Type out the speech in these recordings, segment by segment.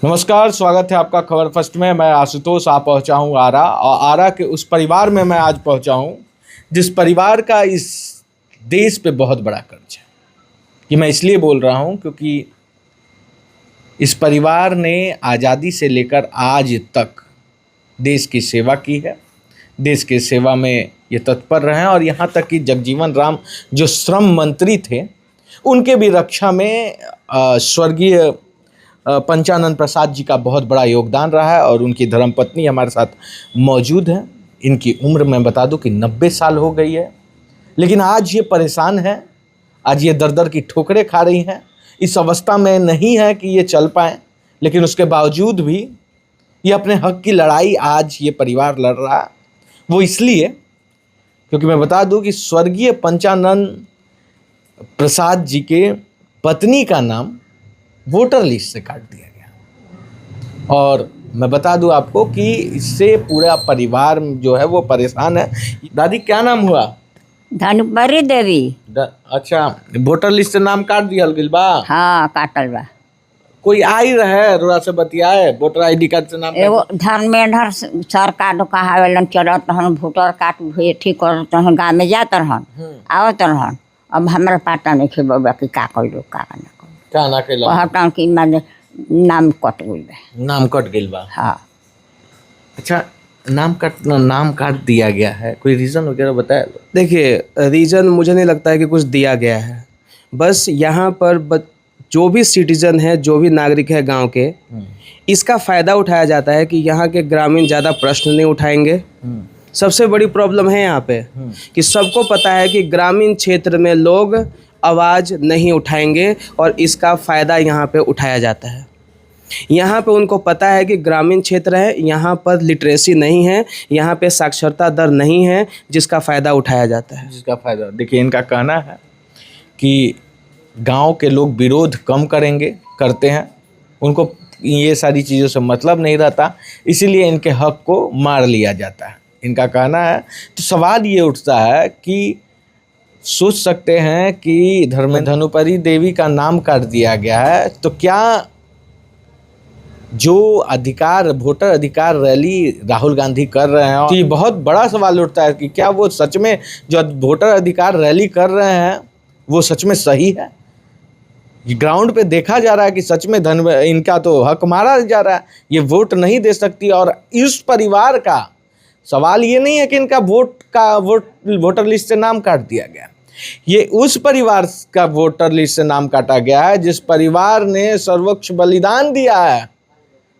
नमस्कार, स्वागत है आपका खबर फर्स्ट में। मैं आशुतोष आ पहुंचा हूं आरा, और आरा के उस परिवार में मैं आज पहुंचा हूं जिस परिवार का इस देश पे बहुत बड़ा कर्ज है। कि मैं इसलिए बोल रहा हूं क्योंकि इस परिवार ने आज़ादी से लेकर आज तक देश की सेवा की है, देश की सेवा में ये तत्पर रहे हैं। और यहाँ तक कि जगजीवन राम जो श्रम मंत्री थे, उनके भी रक्षा में स्वर्गीय पंचानन प्रसाद जी का बहुत बड़ा योगदान रहा है। और उनकी धर्मपत्नी हमारे साथ मौजूद हैं। इनकी उम्र मैं बता दूं कि 90 साल हो गई है, लेकिन आज ये परेशान है, आज ये दर दर की ठोकरें खा रही हैं। इस अवस्था में नहीं है कि ये चल पाएँ, लेकिन उसके बावजूद भी ये अपने हक की लड़ाई आज ये परिवार लड़ रहा है। वो इसलिए क्योंकि मैं बता दूं कि स्वर्गीय पंचानन प्रसाद जी के पत्नी का नाम वोटर लिस्ट से काट दिया गया। और मैं बता दूं आपको कि इससे पूरा परिवार जो है वो परेशान है। दादी, क्या नाम हुआ? धनुपरी देवी। अच्छा, वोटर लिस्ट से नाम काट दिया गइल बा? हाँ, काटल बा। कोई आई रहे रोड़ा से बतियाए वोटर आईडी कार्ड से नाम? एगो धर्मेंद्र सर कार्ड कहावेलन चलत रहन, वोटर कार्ड भी ठीक करत रहन, गाँव में जात रहन, आवत रहन। अब हमरा पता नहीं है बाबा कि का कइलो का ना कइलो। का ना कइलो? कहता कि माने नाम कट गइल बा। नाम कट गइल बा? हाँ। अच्छा, नाम काट दिया गया है, कोई रीज़न वगैरह बताया? देखिए, रीज़न मुझे नहीं लगता है कि कुछ दिया गया है। बस यहाँ पर जो भी सिटीजन है, जो भी नागरिक है गांव के, इसका फ़ायदा उठाया जाता है कि यहाँ के ग्रामीण ज़्यादा प्रश्न नहीं उठाएंगे। सबसे बड़ी प्रॉब्लम है यहाँ पे कि सबको पता है कि ग्रामीण क्षेत्र में लोग आवाज़ नहीं उठाएंगे और इसका फ़ायदा यहाँ पे उठाया जाता है। यहाँ पे उनको पता है कि ग्रामीण क्षेत्र है, यहाँ पर लिटरेसी नहीं है, यहाँ पे साक्षरता दर नहीं है, जिसका फ़ायदा उठाया जाता है। जिसका फ़ायदा, देखिए, इनका कहना है कि गांव के लोग विरोध कम करते हैं, उनको ये सारी चीज़ों से मतलब नहीं रहता, इसीलिए इनके हक को मार लिया जाता है, इनका कहना है। तो सवाल ये उठता है कि सोच सकते हैं कि धनुपरी देवी का नाम काट दिया गया है, तो क्या जो वोटर अधिकार रैली राहुल गांधी कर रहे हैं, तो ये बहुत बड़ा सवाल उठता है कि क्या वो सच में जो वोटर अधिकार रैली कर रहे हैं वो सच में सही है? ग्राउंड पे देखा जा रहा है कि सच में इनका तो हक मारा जा रहा है, ये वोट नहीं दे सकती। और इस परिवार का सवाल ये नहीं है कि इनका वोटर लिस्ट से नाम काट दिया गया, ये उस परिवार का वोटर लिस्ट से नाम काटा गया है जिस परिवार ने सर्वोच्च बलिदान दिया है,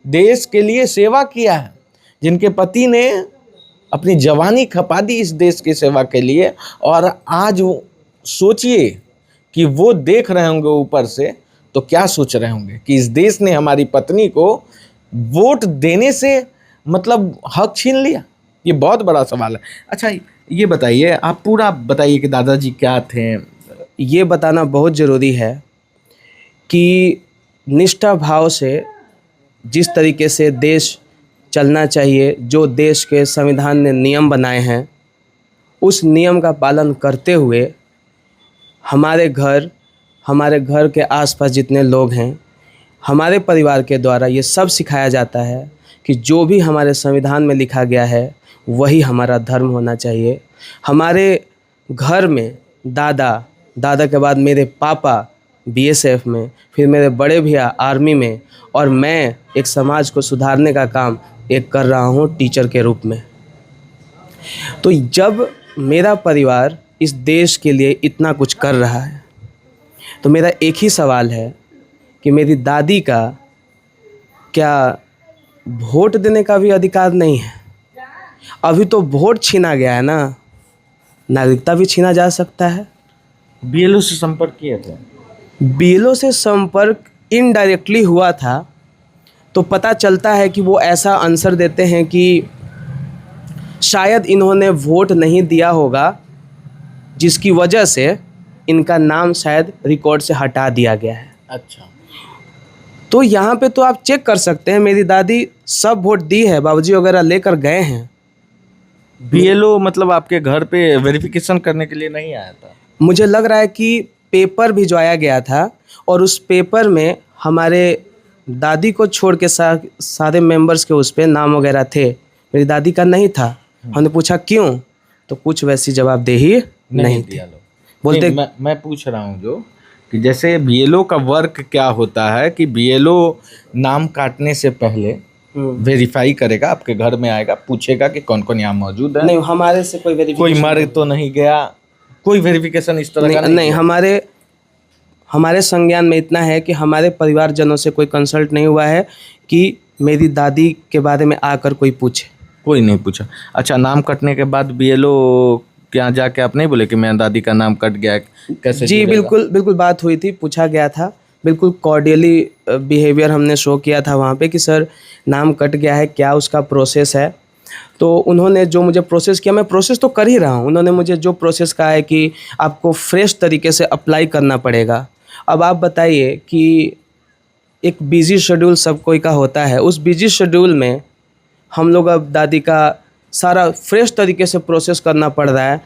देश के लिए सेवा किया है, जिनके पति ने अपनी जवानी खपा दी इस देश की सेवा के लिए। और आज सोचिए कि वो देख रहे होंगे ऊपर से, तो क्या सोच रहे होंगे कि इस देश ने हमारी पत्नी को वोट देने से मतलब हक छीन लिया। ये बहुत बड़ा सवाल है। अच्छा, ये बताइए, आप पूरा बताइए कि दादाजी क्या थे। ये बताना बहुत ज़रूरी है कि निष्ठा भाव से जिस तरीके से देश चलना चाहिए, जो देश के संविधान ने नियम बनाए हैं, उस नियम का पालन करते हुए हमारे घर के आसपास जितने लोग हैं, हमारे परिवार के द्वारा ये सब सिखाया जाता है कि जो भी हमारे संविधान में लिखा गया है वही हमारा धर्म होना चाहिए। हमारे घर में दादा के बाद मेरे पापा बीएसएफ में, फिर मेरे बड़े भैया आर्मी में, और मैं एक समाज को सुधारने का काम कर रहा हूँ टीचर के रूप में। तो जब मेरा परिवार इस देश के लिए इतना कुछ कर रहा है, तो मेरा एक ही सवाल है कि मेरी दादी का क्या वोट देने का भी अधिकार नहीं है? अभी तो वोट छीना गया है ना, नागरिकता भी छीना जा सकता है। बीएलओ से संपर्क किए थे? बीएलओ से संपर्क इनडायरेक्टली हुआ था, तो पता चलता है कि वो ऐसा आंसर देते हैं कि शायद इन्होंने वोट नहीं दिया होगा, जिसकी वजह से इनका नाम शायद रिकॉर्ड से हटा दिया गया है। अच्छा, तो यहाँ पे तो आप चेक कर सकते हैं, मेरी दादी सब वोट दी है, बाबूजी वगैरह लेकर गए हैं। बीएलओ मतलब आपके घर पे वेरिफिकेशन करने के लिए नहीं आया था? मुझे लग रहा है कि पेपर भिजवाया गया था और उस पेपर में हमारे दादी को छोड़ के सारे मेंबर्स के उस पे नाम वगैरह थे, मेरी दादी का नहीं था। हमने पूछा क्यों, तो कुछ वैसी जवाबदेही नहीं थी। दिया लोग बोलते नहीं, मैं पूछ रहा हूँ जो कि जैसे बीएलओ का वर्क क्या होता है कि बीएलओ नाम काटने से पहले वेरीफाई करेगा, आपके घर में आएगा, पूछेगा कि कौन कौन यहाँ मौजूद है, नहीं, हमारे से कोई वेरिफिकेशन, कोई मर तो नहीं गया, कोई वेरिफिकेशन इस तरह का नहीं, हमारे संज्ञान में इतना है कि हमारे परिवारजनों से कोई कंसल्ट नहीं हुआ है कि मेरी दादी के बारे में आकर कोई पूछे। कोई नहीं पूछा। अच्छा, नाम कटने के बाद बीएलओ के यहाँ जाके आप नहीं बोले कि मेरा दादी का नाम कट गया, कैसे? जी बिल्कुल बात हुई थी, पूछा गया था, बिल्कुल कॉर्डियली बिहेवियर हमने शो किया था वहाँ पे कि सर नाम कट गया है, क्या उसका प्रोसेस है। तो उन्होंने जो मुझे प्रोसेस किया, मैं प्रोसेस तो कर ही रहा हूँ, उन्होंने मुझे जो प्रोसेस कहा है कि आपको फ्रेश तरीके से अप्लाई करना पड़ेगा। अब आप बताइए कि एक बिजी शेड्यूल सब कोई का होता है, उस बिजी शेड्यूल में हम लोग अब दादी का सारा फ्रेश तरीके से प्रोसेस करना पड़ रहा है,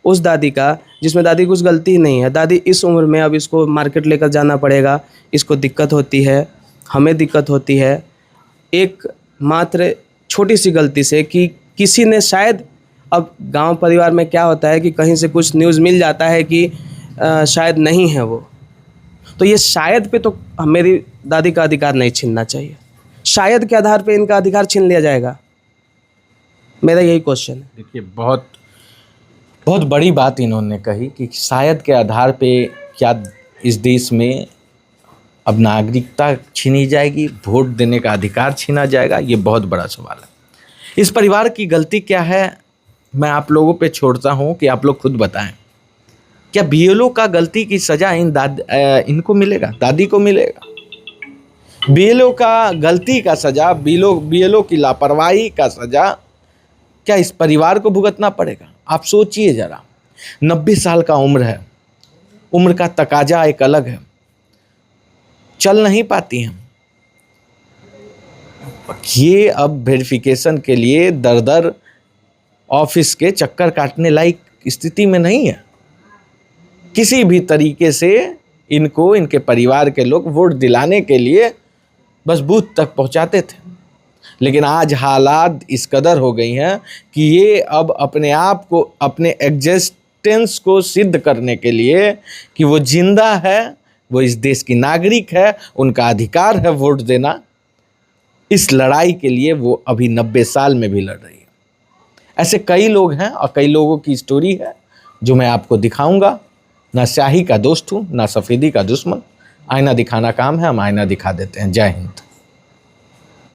उस दादी का जिसमें दादी कुछ गलती ही नहीं है। दादी इस उम्र में अब इसको मार्केट लेकर जाना पड़ेगा, इसको दिक्कत होती है, हमें दिक्कत होती है, एक मात्र छोटी सी गलती से कि किसी ने शायद, अब गांव परिवार में क्या होता है कि कहीं से कुछ न्यूज़ मिल जाता है कि शायद नहीं है वो, तो ये शायद पे तो मेरी दादी का अधिकार नहीं छीनना चाहिए। शायद के आधार पे इनका अधिकार छीन लिया जाएगा, मेरा यही क्वेश्चन है। देखिए, बहुत बहुत बड़ी बात इन्होंने कही कि शायद के आधार पे क्या इस देश में अब नागरिकता छीनी जाएगी, वोट देने का अधिकार छीना जाएगा? ये बहुत बड़ा सवाल है। इस परिवार की गलती क्या है, मैं आप लोगों पे छोड़ता हूँ कि आप लोग खुद बताएं। क्या बीएलओ का गलती की सजा इनको मिलेगा, दादी को मिलेगा? बीएलओ का गलती का सजा, बीएलओ की लापरवाही का सजा क्या इस परिवार को भुगतना पड़ेगा? आप सोचिए जरा, 90 साल का उम्र है, उम्र का तकाजा एक अलग है, चल नहीं पाती हैं ये, अब वेरिफिकेशन के लिए दर दर ऑफिस के चक्कर काटने लायक स्थिति में नहीं है। किसी भी तरीके से इनको, इनके परिवार के लोग वोट दिलाने के लिए बस बूथ तक पहुंचाते थे, लेकिन आज हालात इस कदर हो गई हैं कि ये अब अपने आप को, अपने एग्जिस्टेंस को सिद्ध करने के लिए कि वो जिंदा है, वो इस देश की नागरिक है, उनका अधिकार है वोट देना, इस लड़ाई के लिए वो अभी 90 साल में भी लड़ रही है। ऐसे कई लोग हैं और कई लोगों की स्टोरी है जो मैं आपको दिखाऊंगा। ना स्याही का दोस्त हूँ, ना सफ़ेदी का दुश्मन, आईना दिखाना काम है, हम आईना दिखा देते हैं। जय हिंद।